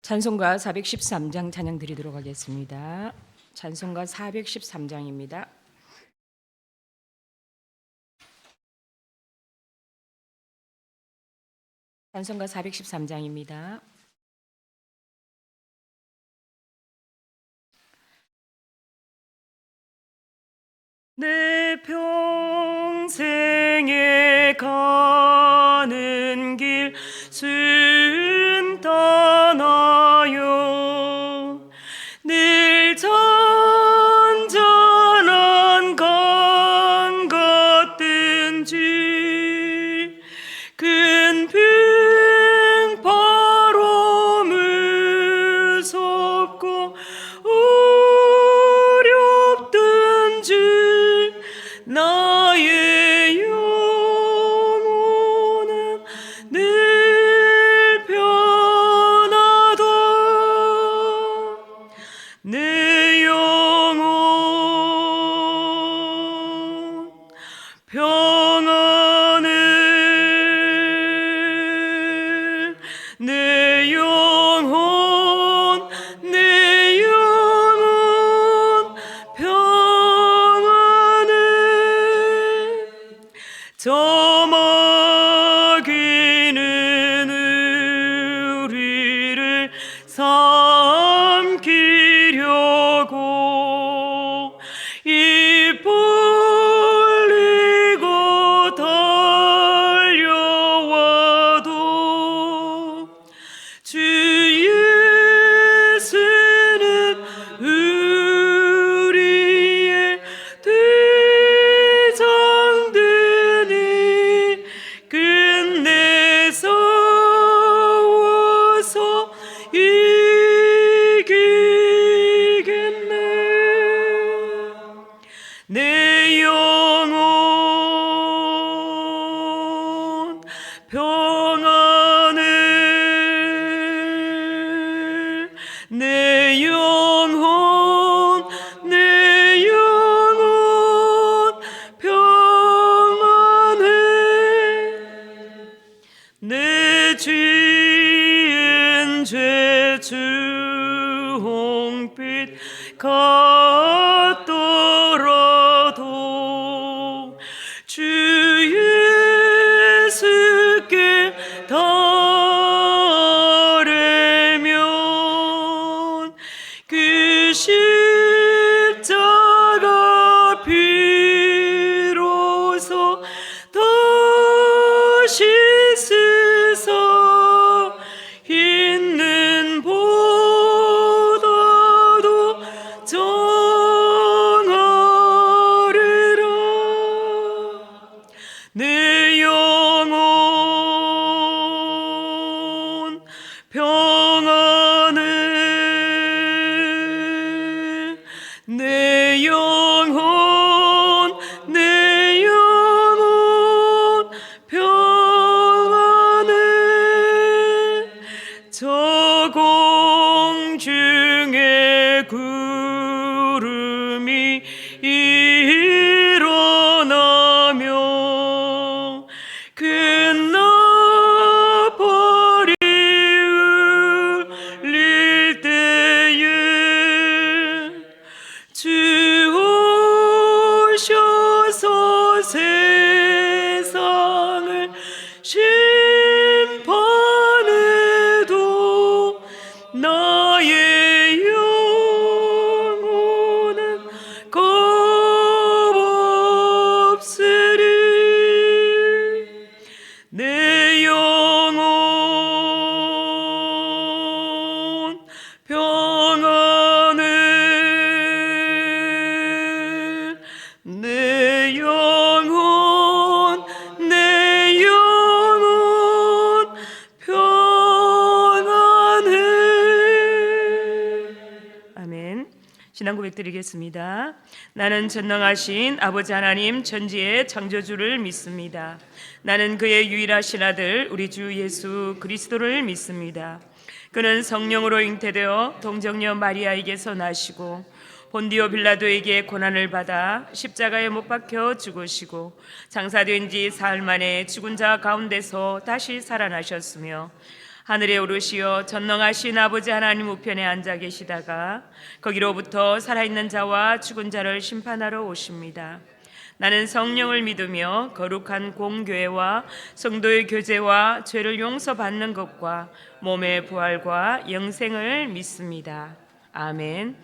찬송가 413장 찬양 드리도록 하겠습니다. 찬송가 413장입니다. 찬송가 413장입니다. 내 평생에 가는 길 순탄하여 늘 잔잔한 강 같든지 큰 바로 무섭고 어렵든지 나의 영혼은 늘 편하다. 내 영혼 평안을 내 영혼 평안을 저 마귀는 우리를 삼키려고 입 벌리고 달려와도 주 예수는 우리의 대장되니 끝내 싸워서 이기겠네. 내 영혼 평안을 내 영혼 평안을 내 지은 죄 주홍빛 같더라도 주 예수께 달으면 그 십자가 비로소 다시 쓰사 있는 보다도 정하리라. 내 영혼 평안을 내 영혼 평안을 저 공중에 구름이 일어나며 끝나버리 울릴 때에 주 오셔서 세상을 심판해도 나의 영혼은 겁없으리. 내 영혼 평안을 내 영혼 평안을. 아멘. 신앙 고백 드리겠습니다. 나는 전능하신 아버지 하나님 천지의 창조주를 믿습니다. 나는 그의 유일하신 아들 우리 주 예수 그리스도를 믿습니다. 그는 성령으로 잉태되어 동정녀 마리아에게서 나시고 본디오 빌라도에게 고난을 받아 십자가에 못 박혀 죽으시고 장사된 지 사흘 만에 죽은 자 가운데서 다시 살아나셨으며 하늘에 오르시어 전능하신 아버지 하나님 우편에 앉아 계시다가 거기로부터 살아있는 자와 죽은 자를 심판하러 오십니다. 나는 성령을 믿으며 거룩한 공교회와 성도의 교제와 죄를 용서받는 것과 몸의 부활과 영생을 믿습니다. 아멘.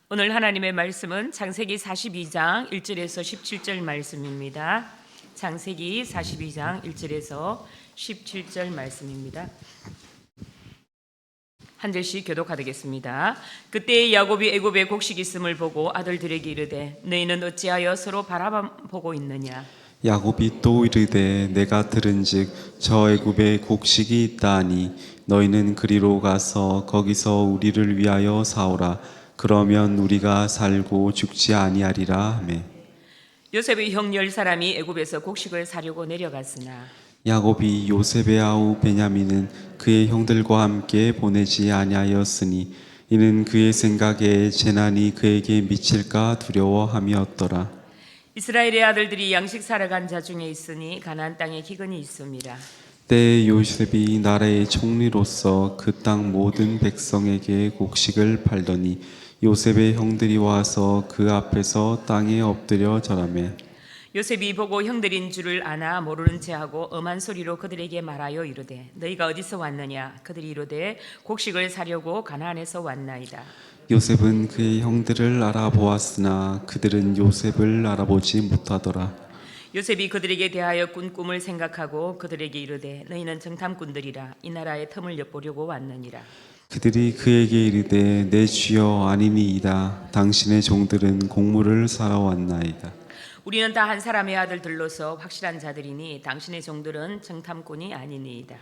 오늘 하나님의 말씀은 창세기 42장 1절에서 17절 말씀입니다. 창세기 42장 1절에서 17절 말씀입니다. 한 절씩 교독하겠습니다. 그때 야곱이 애굽에 곡식이 있음을 보고 아들들에게 이르되 너희는 어찌하여 서로 바라보고 있느냐. 야곱이 또 이르되 내가 들은즉 저 애굽에 곡식이 있다 하니 너희는 그리로 가서 거기서 우리를 위하여 사오라. 그러면 우리가 살고 죽지 아니하리라 하매. 요셉의 형 10사람이 애굽에서 곡식을 사려고 내려갔으나 야곱이 요셉의 아우 베냐민은 그의 형들과 함께 보내지 아니하였으니 이는 그의 생각에 재난이 그에게 미칠까 두려워함이었더라. 이스라엘의 아들들이 양식 사러 간 자 중에 있으니 가나안 땅에 기근이 있음이라. 때에 요셉이 나라의 총리로서 그 땅 모든 백성에게 곡식을 팔더니 요셉의 형들이 와서 그 앞에서 땅에 엎드려 절하매. 요셉이 보고 형들인 줄을 아나 모르는 체하고 엄한 소리로 그들에게 말하여 이르되 너희가 어디서 왔느냐. 그들이 이르되 곡식을 사려고 가나안에서 왔나이다. 요셉은 그의 형들을 알아보았으나 그들은 요셉을 알아보지 못하더라. 요셉이 그들에게 대하여 꾼 꿈을 생각하고 그들에게 이르되 너희는 정탐꾼들이라 이 나라의 틈을 엿보려고 왔느니라. 그들이 그에게 이르되 내 주여 아니니이다. 당신의 종들은 곡물을 사러 왔나이다. 우리는 다 한 사람의 아들들로서 확실한 자들이니 당신의 종들은 정탐꾼이 아니니이다.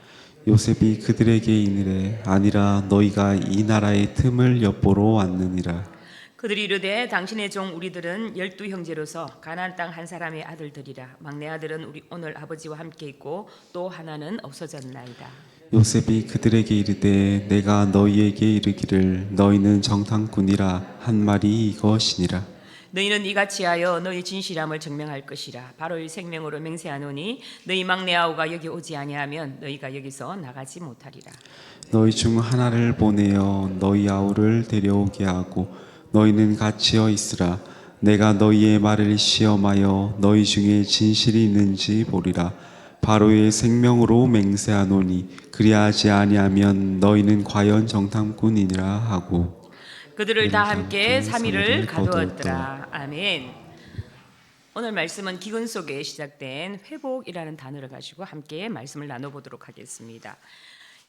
요셉이 그들에게 이르되 아니라 너희가 이 나라의 틈을 엿보러 왔느니라. 그들이 이르되 당신의 종 우리들은 12형제로서 가나안 땅 한 사람의 아들들이라. 막내 아들은 우리 오늘 아버지와 함께 있고 또 하나는 없어졌나이다. 요셉이 그들에게 이르되 내가 너희에게 이르기를 너희는 정탐꾼이라 한 말이 이것이니라. 너희는 이같이 하여 너희 진실함을 증명할 것이라. 바로의 생명으로 맹세하노니 너희 막내 아우가 여기 오지 아니하면 너희가 여기서 나가지 못하리라. 너희 중 하나를 보내어 너희 아우를 데려오게 하고 너희는 갇혀 있으라. 내가 너희의 말을 시험하여 너희 중에 진실이 있는지 보리라. 바로의 생명으로 맹세하노니 그리하지 아니하면 너희는 과연 정탐꾼이니라 하고 그들을 다 함께 함께 3일을 거두었더라. 가두었더라. 아멘. 오늘 말씀은 기근 속에 시작된 회복이라는 단어를 가지고 함께 말씀을 나눠보도록 하겠습니다.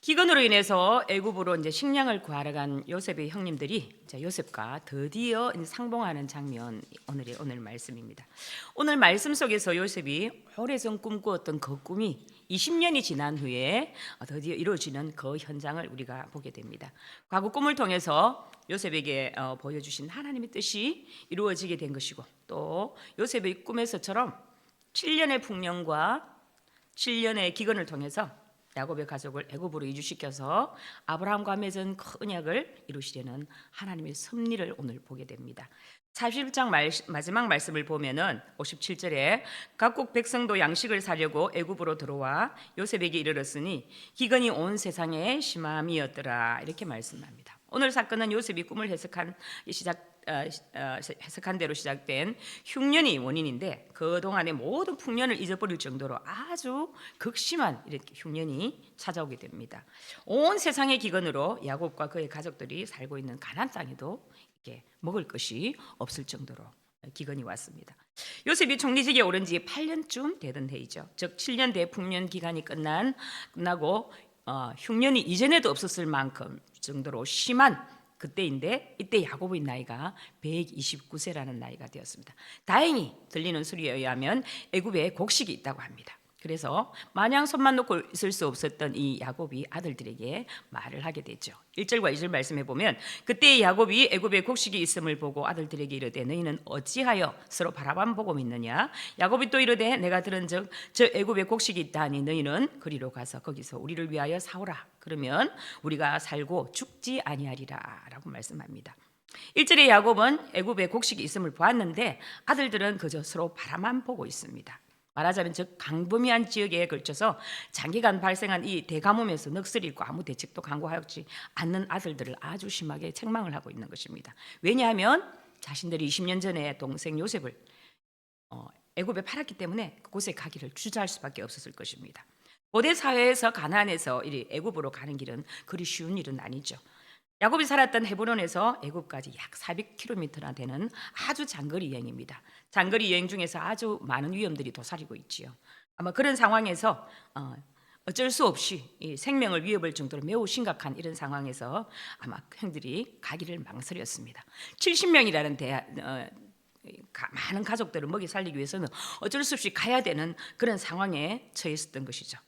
기근으로 인해서 애굽으로 이제 식량을 구하러 간 요셉의 형님들이 요셉과 드디어 상봉하는 장면, 오늘 말씀입니다. 오늘 말씀 속에서 요셉이 오래전 꿈꾸었던 그 꿈이 20년이 지난 후에 드디어 이루어지는 그 현장을 우리가 보게 됩니다. 과거 꿈을 통해서 요셉에게 보여주신 하나님의 뜻이 이루어지게 된 것이고, 또 요셉의 꿈에서처럼 7년의 풍년과 7년의 기근을 통해서 야곱의 가족을 애굽으로 이주시켜서 아브라함과 맺은 그 언약을 이루시려는 하나님의 섭리를 오늘 보게 됩니다. 41장 마지막 말씀을 보면은 57절에 각국 백성도 양식을 사려고 애굽으로 들어와 요셉에게 이르렀으니 기근이 온 세상에 심함이었더라. 이렇게 말씀합니다. 오늘 사건은 요셉이 꿈을 해석한 대로 시작된 흉년이 원인인데 그동안의 모든 풍년을 잊어버릴 정도로 아주 극심한 이렇게 흉년이 찾아오게 됩니다. 온 세상의 기근으로 야곱과 그의 가족들이 살고 있는 가나안 땅에도 이렇게 먹을 것이 없을 정도로 기근이 왔습니다. 요셉이 총리직에 오른 지 8년쯤 되던 해이죠. 즉 7년 대풍년 기간이 끝나고 흉년이 이전에도 없었을 만큼 정도로 심한 그때인데, 이때 야곱의 나이가 129세라는 나이가 되었습니다. 다행히 들리는 소리에 의하면 애굽에 곡식이 있다고 합니다. 그래서 마냥 손만 놓고 있을 수 없었던 이 야곱이 아들들에게 말을 하게 되죠. 1절과 2절 말씀해 보면 그때 야곱이 애굽에 곡식이 있음을 보고 아들들에게 이르되 너희는 어찌하여 서로 바라보고 있느냐. 야곱이 또 이르되 내가 들은즉 저 애굽에 곡식이 있다 하니 너희는 그리로 가서 거기서 우리를 위하여 사오라. 그러면 우리가 살고 죽지 아니하리라 라고 말씀합니다. 1절에 야곱은 애굽에 곡식이 있음을 보았는데 아들들은 그저 서로 바라만 보고 있습니다. 말하자면 즉 광범위한 지역에 걸쳐서 장기간 발생한 이 대가뭄에서 넋을 잃고 아무 대책도 강구하지 않는 아들들을 아주 심하게 책망을 하고 있는 것입니다. 왜냐하면 자신들이 20년 전에 동생 요셉을 애굽에 팔았기 때문에 그곳에 가기를 주저할 수밖에 없었을 것입니다. 고대 사회에서 가나안에서 이 애굽으로 가는 길은 그리 쉬운 일은 아니죠. 야곱이 살았던 헤브론에서 애굽까지 약 400km나 되는 아주 장거리 여행입니다. 장거리 여행 중에서 아주 많은 위험들이 도사리고 있지요. 아마 그런 상황에서 어쩔 수 없이 이 생명을 위협할 정도로 매우 심각한 이런 상황에서 아마 형들이 가기를 망설였습니다. 70명이라는 많은 가족들을 먹이 살리기 위해서는 어쩔 수 없이 가야 되는 그런 상황에 처했었던 것이죠.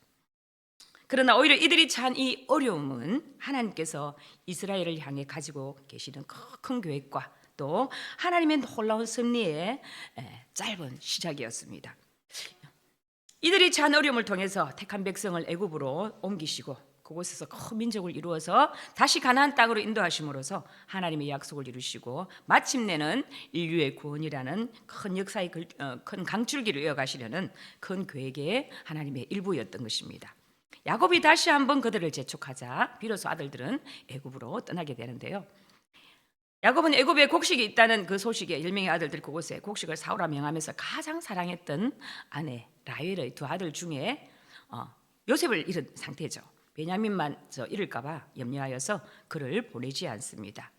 그러나 오히려 이들이 처한 이 어려움은 하나님께서 이스라엘을 향해 가지고 계시는 큰 계획과 또 하나님의 놀라운 섭리의 짧은 시작이었습니다. 이들이 처한 어려움을 통해서 택한 백성을 애굽으로 옮기시고 그곳에서 큰 민족을 이루어서 다시 가나안 땅으로 인도하심으로써 하나님의 약속을 이루시고 마침내는 인류의 구원이라는 큰 역사의 큰 강줄기를 이어가시려는 큰 계획의 하나님의 일부였던 것입니다. 야곱이 다시 한번 그들을 재촉하자 비로소 아들들은 애굽으로 떠나게 되는데요. 야곱은 애굽에 곡식이 있다는 그 소식에 10명의 아들들 그곳에 곡식을 사오라 명하면서 가장 사랑했던 아내 라헬의 두 아들 중에 요셉을 잃은 상태죠. 베냐민만 잃을까 봐 염려하여서 그를 보내지 않습니다.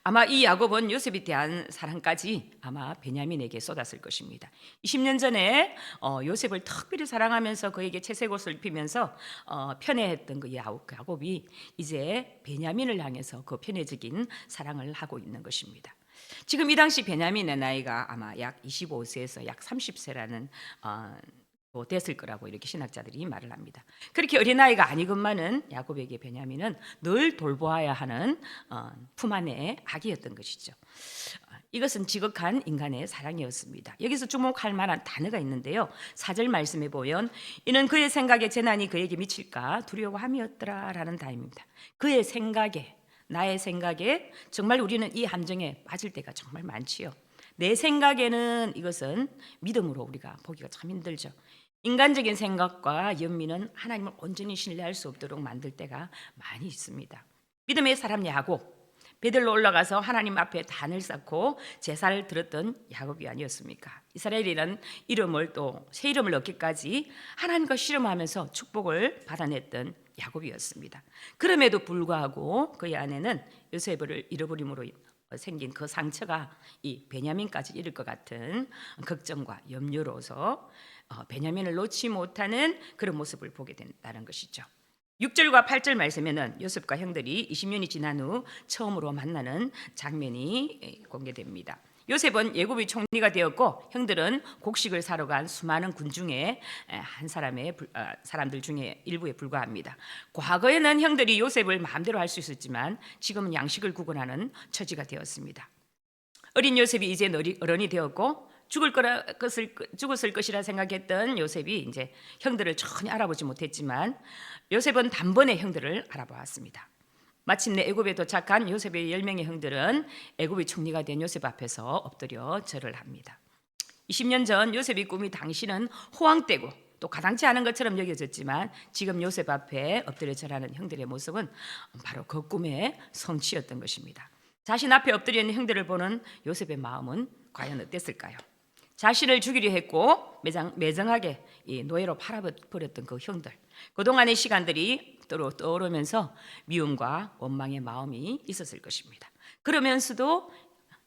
아마 이 야곱은 요셉에 대한 사랑까지 아마 베냐민에게 쏟았을 것입니다. 20년 전에 요셉을 특별히 사랑하면서 그에게 채색옷을 입히면서 편애했던 그 야곱이 이제 베냐민을 향해서 그 편애적인 사랑을 하고 있는 것입니다. 지금 이 당시 베냐민의 나이가 아마 약 25세에서 약 30세라는 됐을 거라고 이렇게 신학자들이 말을 합니다. 그렇게 어린아이가 아니건만은 야곱에게 베냐민은 늘 돌보아야 하는 품 안의 아기였던 것이죠. 이것은 지극한 인간의 사랑이었습니다. 여기서 주목할 만한 단어가 있는데요. 4절 말씀에 보면 이는 그의 생각에 재난이 그에게 미칠까 두려워함이었더라 라는 단어입니다. 그의 생각에, 나의 생각에 정말 우리는 이 함정에 빠질 때가 정말 많지요. 내 생각에는 이것은 믿음으로 우리가 보기가 참 힘들죠. 인간적인 생각과 연민은 하나님을 온전히 신뢰할 수 없도록 만들 때가 많이 있습니다. 믿음의 사람 야곱, 베들로 올라가서 하나님 앞에 단을 쌓고 제사를 드렸던 야곱이 아니었습니까? 이스라엘이라는 이름을 또 새 이름을 얻기까지 하나님과 씨름하면서 축복을 받아냈던 야곱이었습니다. 그럼에도 불구하고 그의 아내는 요셉을 잃어버림으로 생긴 그 상처가 이 베냐민까지 이를 것 같은 걱정과 염려로서 베냐민을 놓지 못하는 그런 모습을 보게 된다는 것이죠. 6절과 8절 말씀에는 요셉과 형들이 20년이 지난 후 처음으로 만나는 장면이 공개됩니다. 요셉은 애굽의 총리가 되었고 형들은 곡식을 사러 간 수많은 군 중에 한 사람들 중에 일부에 불과합니다. 과거에는 형들이 요셉을 마음대로 할 수 있었지만 지금은 양식을 구분하는 처지가 되었습니다. 어린 요셉이 이제 어른이 되었고 죽었을 것이라 생각했던 요셉이 이제 형들을 전혀 알아보지 못했지만 요셉은 단번에 형들을 알아보았습니다. 마침내 애굽에 도착한 요셉의 10명의 형들은 애굽의 총리가 된 요셉 앞에서 엎드려 절을 합니다. 20년 전 요셉의 꿈이 당시는 호황되고 또 가당치 않은 것처럼 여겨졌지만 지금 요셉 앞에 엎드려 절하는 형들의 모습은 바로 그 꿈의 성취였던 것입니다. 자신 앞에 엎드려 있는 형들을 보는 요셉의 마음은 과연 어땠을까요? 자신을 죽이려 했고 매정하게 이 노예로 팔아버렸던 그 형들, 그동안의 시간들이 떠오르면서 미움과 원망의 마음이 있었을 것입니다. 그러면서도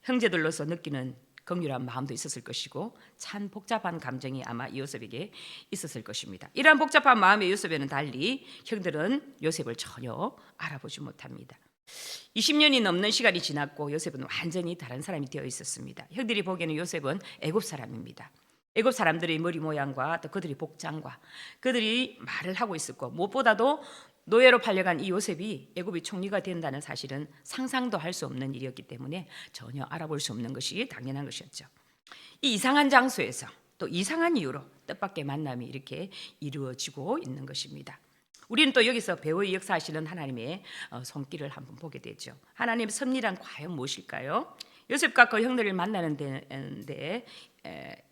형제들로서 느끼는 긍휼한 마음도 있었을 것이고 참 복잡한 감정이 아마 요셉에게 있었을 것입니다. 이러한 복잡한 마음의 요셉에는 달리 형들은 요셉을 전혀 알아보지 못합니다. 20년이 넘는 시간이 지났고 요셉은 완전히 다른 사람이 되어 있었습니다. 형들이 보기에는 요셉은 애굽 사람입니다. 애굽 사람들의 머리 모양과 또 그들의 복장과 그들이 말을 하고 있었고 무엇보다도 노예로 팔려간 이 요셉이 애굽의 총리가 된다는 사실은 상상도 할 수 없는 일이었기 때문에 전혀 알아볼 수 없는 것이 당연한 것이었죠. 이 이상한 장소에서 또 이상한 이유로 뜻밖의 만남이 이렇게 이루어지고 있는 것입니다. 우리는 또 여기서 배후의 역사하시는 하나님의 손길을 한번 보게 되죠. 하나님의 섭리란 과연 무엇일까요? 요셉과 그 형들을 만나는 데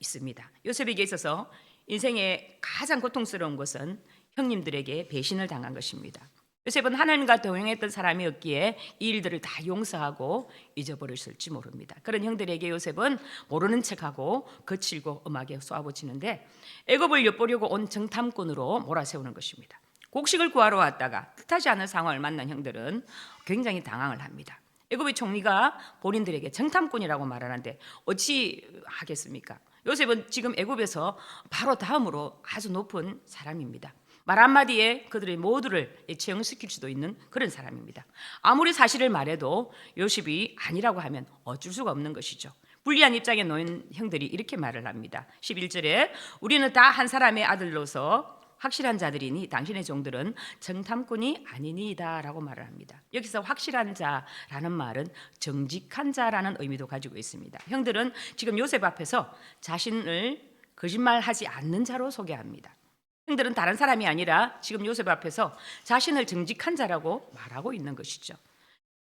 있습니다. 요셉에게 있어서 인생의 가장 고통스러운 것은 형님들에게 배신을 당한 것입니다. 요셉은 하나님과 동행했던 사람이었기에 이 일들을 다 용서하고 잊어버렸을지 모릅니다. 그런 형들에게 요셉은 모르는 척하고 거칠고 엄하게 쏘아붙이는데 애굽을 엿보려고 온 정탐꾼으로 몰아세우는 것입니다. 곡식을 구하러 왔다가 뜻하지 않은 상황을 만난 형들은 굉장히 당황을 합니다. 애굽의 총리가 본인들에게 정탐꾼이라고 말하는데 어찌 하겠습니까? 요셉은 지금 애굽에서 바로 다음으로 아주 높은 사람입니다. 말 한마디에 그들의 모두를 처형시킬 수도 있는 그런 사람입니다. 아무리 사실을 말해도 요셉이 아니라고 하면 어쩔 수가 없는 것이죠. 불리한 입장에 놓인 형들이 이렇게 말을 합니다. 11절에 우리는 다 한 사람의 아들로서 확실한 자들이니 당신의 종들은 정탐꾼이 아니니이다 라고 말을 합니다. 여기서 확실한 자라는 말은 정직한 자라는 의미도 가지고 있습니다. 형들은 지금 요셉 앞에서 자신을 거짓말하지 않는 자로 소개합니다. 형들은 다른 사람이 아니라 지금 요셉 앞에서 자신을 정직한 자라고 말하고 있는 것이죠.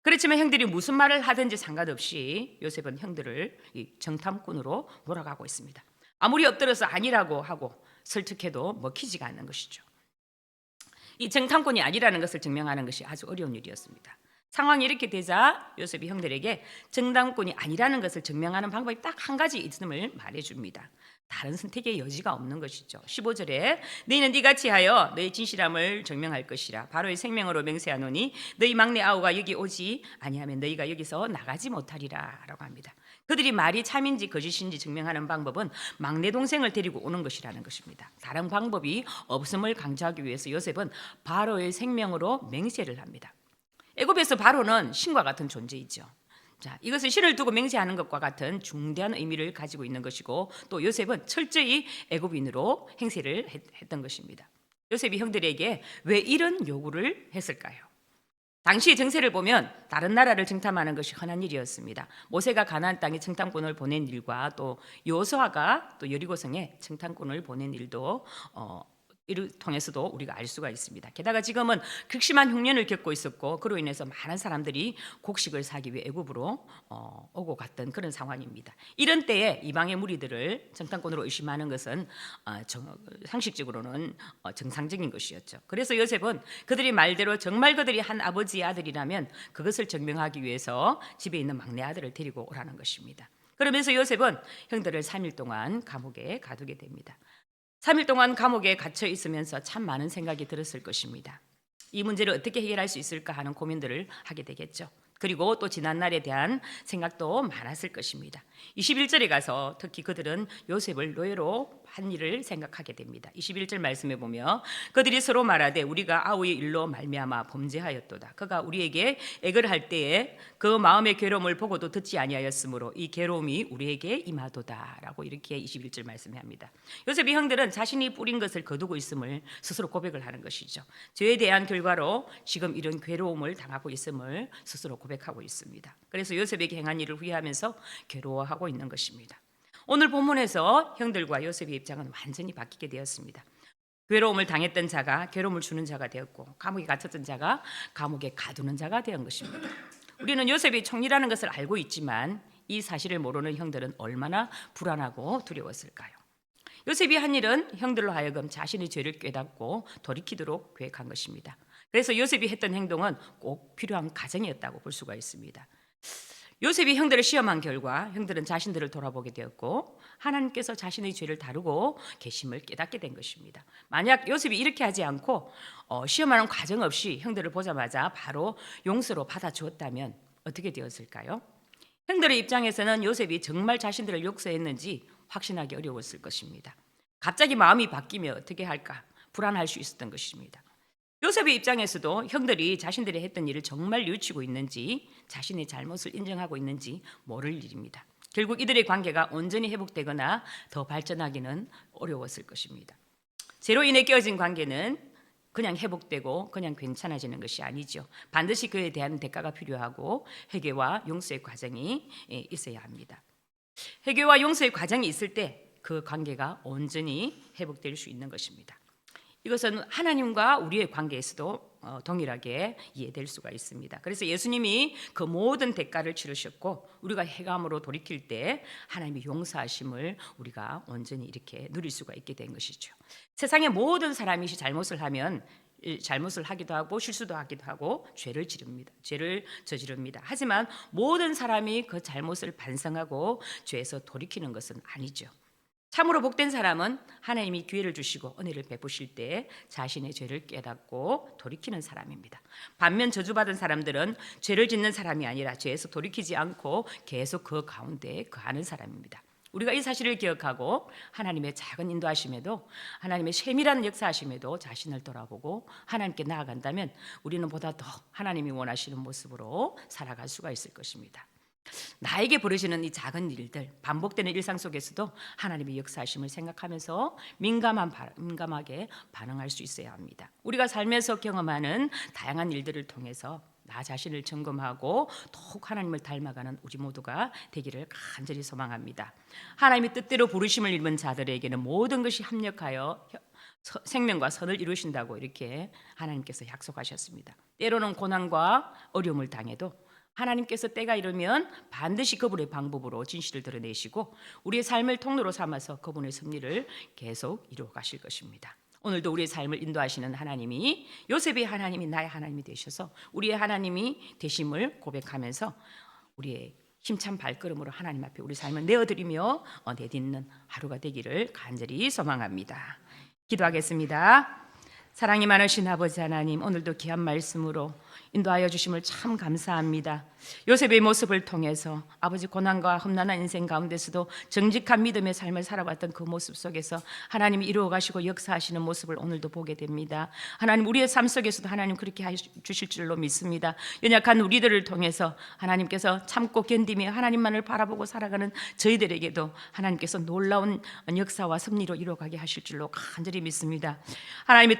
그렇지만 형들이 무슨 말을 하든지 상관없이 요셉은 형들을 정탐꾼으로 몰아가고 있습니다. 아무리 엎드려서 아니라고 하고 설득해도 먹히지가 않는 것이죠. 이 정탐꾼이 아니라는 것을 증명하는 것이 아주 어려운 일이었습니다. 상황이 이렇게 되자 요셉이 형들에게 정탐꾼이 아니라는 것을 증명하는 방법이 딱 한 가지 있음을 말해줍니다. 다른 선택의 여지가 없는 것이죠. 15절에 너희는 이같이 하여 너희 진실함을 증명할 것이라. 바로의 생명으로 맹세하노니 너희 막내 아우가 여기 오지 아니하면 너희가 여기서 나가지 못하리라 라고 합니다. 그들이 말이 참인지 거짓인지 증명하는 방법은 막내 동생을 데리고 오는 것이라는 것입니다. 다른 방법이 없음을 강조하기 위해서 요셉은 바로의 생명으로 맹세를 합니다. 애굽에서 바로는 신과 같은 존재이죠. 자, 이것은 신을 두고 맹세하는 것과 같은 중대한 의미를 가지고 있는 것이고 또 요셉은 철저히 애굽인으로 행세를 했던 것입니다. 요셉이 형들에게 왜 이런 요구를 했을까요? 당시의 정세를 보면 다른 나라를 정탐하는 것이 흔한 일이었습니다. 모세가 가나안 땅에 정탐꾼을 보낸 일과 또 여호수아가 또 여리고성에 정탐꾼을 보낸 일도 이를 통해서도 우리가 알 수가 있습니다. 게다가 지금은 극심한 흉년을 겪고 있었고 그로 인해서 많은 사람들이 곡식을 사기 위해 애굽으로 오고 갔던 그런 상황입니다. 이런 때에 이방의 무리들을 정탐꾼으로 의심하는 것은 상식적으로는 정상적인 것이었죠. 그래서 요셉은 그들이 말대로 정말 그들이 한 아버지의 아들이라면 그것을 증명하기 위해서 집에 있는 막내 아들을 데리고 오라는 것입니다. 그러면서 요셉은 형들을 3일 동안 감옥에 가두게 됩니다. 3일 동안 감옥에 갇혀 있으면서 참 많은 생각이 들었을 것입니다. 이 문제를 어떻게 해결할 수 있을까 하는 고민들을 하게 되겠죠. 그리고 또 지난날에 대한 생각도 많았을 것입니다. 21절에 가서 특히 그들은 요셉을 노예로 한 일을 생각하게 됩니다. 21절 말씀에 보면 그들이 서로 말하되 우리가 아우의 일로 말미암아 범죄하였도다. 그가 우리에게 액을 할 때에 그 마음의 괴로움을 보고도 듣지 아니하였으므로 이 괴로움이 우리에게 임하도다 라고 이렇게 21절 말씀해 합니다. 요셉의 형들은 자신이 뿌린 것을 거두고 있음을 스스로 고백을 하는 것이죠. 죄에 대한 결과로 지금 이런 괴로움을 당하고 있음을 스스로 고백하고 있습니다. 그래서 요셉에게 행한 일을 후회하면서 괴로워하고 있는 것입니다. 오늘 본문에서 형들과 요셉의 입장은 완전히 바뀌게 되었습니다. 괴로움을 당했던 자가 괴로움을 주는 자가 되었고 감옥에 갇혔던 자가 감옥에 가두는 자가 된 것입니다. 우리는 요셉이 총리라는 것을 알고 있지만 이 사실을 모르는 형들은 얼마나 불안하고 두려웠을까요? 요셉이 한 일은 형들로 하여금 자신의 죄를 깨닫고 돌이키도록 계획한 것입니다. 그래서 요셉이 했던 행동은 꼭 필요한 과정이었다고 볼 수가 있습니다. 요셉이 형들을 시험한 결과 형들은 자신들을 돌아보게 되었고 하나님께서 자신의 죄를 다루고 계심을 깨닫게 된 것입니다. 만약 요셉이 이렇게 하지 않고 시험하는 과정 없이 형들을 보자마자 바로 용서로 받아주었다면 어떻게 되었을까요? 형들의 입장에서는 요셉이 정말 자신들을 용서했는지 확신하기 어려웠을 것입니다. 갑자기 마음이 바뀌면 어떻게 할까 불안할 수 있었던 것입니다. 요셉의 입장에서도 형들이 자신들이 했던 일을 정말 뉘우치고 있는지 자신의 잘못을 인정하고 있는지 모를 일입니다. 결국 이들의 관계가 온전히 회복되거나 더 발전하기는 어려웠을 것입니다. 죄로 인해 깨어진 관계는 그냥 회복되고 그냥 괜찮아지는 것이 아니죠. 반드시 그에 대한 대가가 필요하고 회개와 용서의 과정이 있어야 합니다. 회개와 용서의 과정이 있을 때 그 관계가 온전히 회복될 수 있는 것입니다. 이것은 하나님과 우리의 관계에서도 동일하게 이해될 수가 있습니다. 그래서 예수님이 그 모든 대가를 치르셨고 우리가 해감으로 돌이킬 때 하나님의 용서하심을 우리가 온전히 이렇게 누릴 수가 있게 된 것이죠. 세상의 모든 사람이 잘못을 하면 잘못을 하기도 하고 실수도 하기도 하고 죄를 저지릅니다. 하지만 모든 사람이 그 잘못을 반성하고 죄에서 돌이키는 것은 아니죠. 참으로 복된 사람은 하나님이 기회를 주시고 은혜를 베푸실 때 자신의 죄를 깨닫고 돌이키는 사람입니다. 반면 저주받은 사람들은 죄를 짓는 사람이 아니라 죄에서 돌이키지 않고 계속 그 가운데 거하는 사람입니다. 우리가 이 사실을 기억하고 하나님의 작은 인도하심에도 하나님의 세밀한 역사하심에도 자신을 돌아보고 하나님께 나아간다면 우리는 보다 더 하나님이 원하시는 모습으로 살아갈 수가 있을 것입니다. 나에게 벌어지는 이 작은 일들, 반복되는 일상 속에서도 하나님의 역사하심을 생각하면서 민감하게 반응할 수 있어야 합니다. 우리가 삶에서 경험하는 다양한 일들을 통해서 나 자신을 점검하고 더욱 하나님을 닮아가는 우리 모두가 되기를 간절히 소망합니다. 하나님의 뜻대로 부르심을 입은 자들에게는 모든 것이 합력하여 생명과 선을 이루신다고 이렇게 하나님께서 약속하셨습니다. 때로는 고난과 어려움을 당해도 하나님께서 때가 이르면 반드시 그분의 방법으로 진실을 드러내시고 우리의 삶을 통로로 삼아서 그분의 섭리를 계속 이루어 가실 것입니다. 오늘도 우리의 삶을 인도하시는 하나님이 요셉이 하나님이 나의 하나님이 되셔서 우리의 하나님이 되심을 고백하면서 우리의 힘찬 발걸음으로 하나님 앞에 우리 삶을 내어드리며 내딛는 하루가 되기를 간절히 소망합니다. 기도하겠습니다. 사랑이 많으신 아버지 하나님, 오늘도 귀한 말씀으로 인도하여 주심을 참 감사합니다. 요셉의 모습을 통해서 아버지 고난과 험난한 인생 가운데서도 정직한 믿음의 삶을 살아왔던 그 모습 속에서 하나님이 이루어 가시고 역사하시는 모습을 오늘도 보게 됩니다. 하나님, 우리의 삶 속에서도 하나님 그렇게 해주실 줄로 믿습니다. 연약한 우리들을 통해서 하나님께서 참고 견디며 하나님만을 바라보고 살아가는 저희들에게도 하나님께서 놀라운 역사와 섭리로 이루어가게 하실 줄로 간절히 믿습니다. 하나님의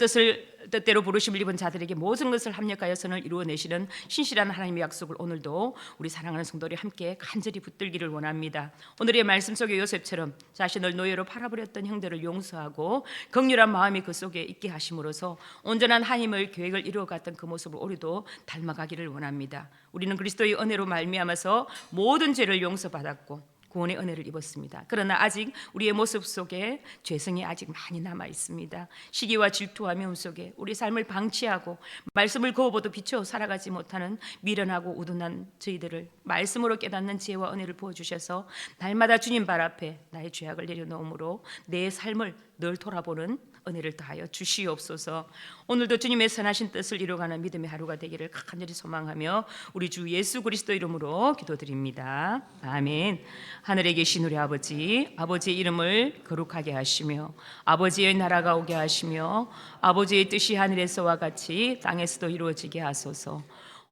뜻대로 부르심을 입은 자들에게 모든 것을 합력하여 선을 이루어내시는 신실한 하나님의 약속을 오늘도 우리 사랑하는 성도들이 함께 간절히 붙들기를 원합니다. 오늘의 말씀 속에 요셉처럼 자신을 노예로 팔아버렸던 형들을 용서하고 긍휼한 마음이 그 속에 있게 하심으로써 온전한 하나님의 계획을 이루어갔던 그 모습을 우리도 닮아가기를 원합니다. 우리는 그리스도의 은혜로 말미암아서 모든 죄를 용서받았고 구원의 은혜를 입었습니다. 그러나 아직 우리의 모습 속에 죄성이 아직 많이 남아 있습니다. 시기와 질투와 미움 속에 우리 삶을 방치하고 말씀을 거부도 비추어 살아가지 못하는 미련하고 우둔한 저희들을 말씀으로 깨닫는 지혜와 은혜를 부어주셔서 날마다 주님 발 앞에 나의 죄악을 내려놓음으로 내 삶을 늘 돌아보는 은혜를 더하여 주시옵소서. 오늘도 주님의 선하신 뜻을 이루어가는 믿음의 하루가 되기를 간절히 소망하며 우리 주 예수 그리스도 이름으로 기도드립니다. 아멘. 하늘에 계신 우리 아버지, 아버지의 이름을 거룩하게 하시며 아버지의 나라가 오게 하시며 아버지의 뜻이 하늘에서와 같이 땅에서도 이루어지게 하소서.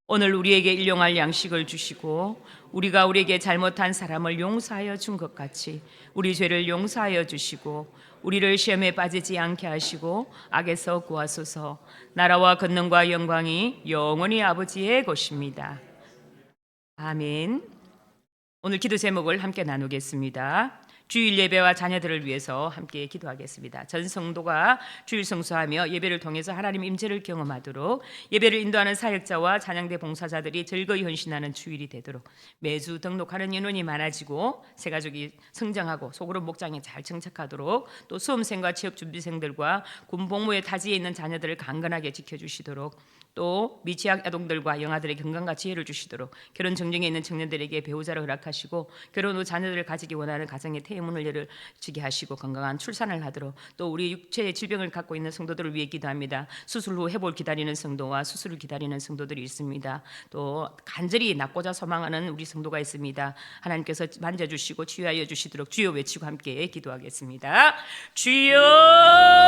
오늘 우리에게 일용할 양식을 주시고 우리가 우리에게 잘못한 사람을 용서하여 준 것 같이 우리 죄를 용서하여 주시고 우리를 시험에 빠지지 않게 하시고 악에서 구하소서. 나라와 권능과 영광이 영원히 아버지의 것입니다. 아멘. 오늘 기도 제목을 함께 나누겠습니다. 주일 예배와 자녀들을 위해서 함께 기도하겠습니다. 전 성도가 주일 성수하며 예배를 통해서 하나님의 임재를 경험하도록 예배를 인도하는 사역자와 찬양대 봉사자들이 즐거이 헌신하는 주일이 되도록 매주 등록하는 인원이 많아지고 새가족이 성장하고 소그룹 목장에 잘 정착하도록 또 수험생과 취업준비생들과 군복무에 타지에 있는 자녀들을 강건하게 지켜주시도록 또 미취학 아동들과 영아들의 건강과 지혜를 주시도록 결혼 정정에 있는 청년들에게 배우자를 허락하시고 결혼 후 자녀들을 가지기 원하는 가정의 태문을 열어주게 하시고 건강한 출산을 하도록 또 우리 육체의 질병을 갖고 있는 성도들을 위해 기도합니다. 수술 후 회복을 기다리는 성도와 수술을 기다리는 성도들이 있습니다. 또 간절히 낫고자 소망하는 우리 성도가 있습니다. 하나님께서 만져주시고 치유하여 주시도록 주여 외치고 함께 기도하겠습니다. 주여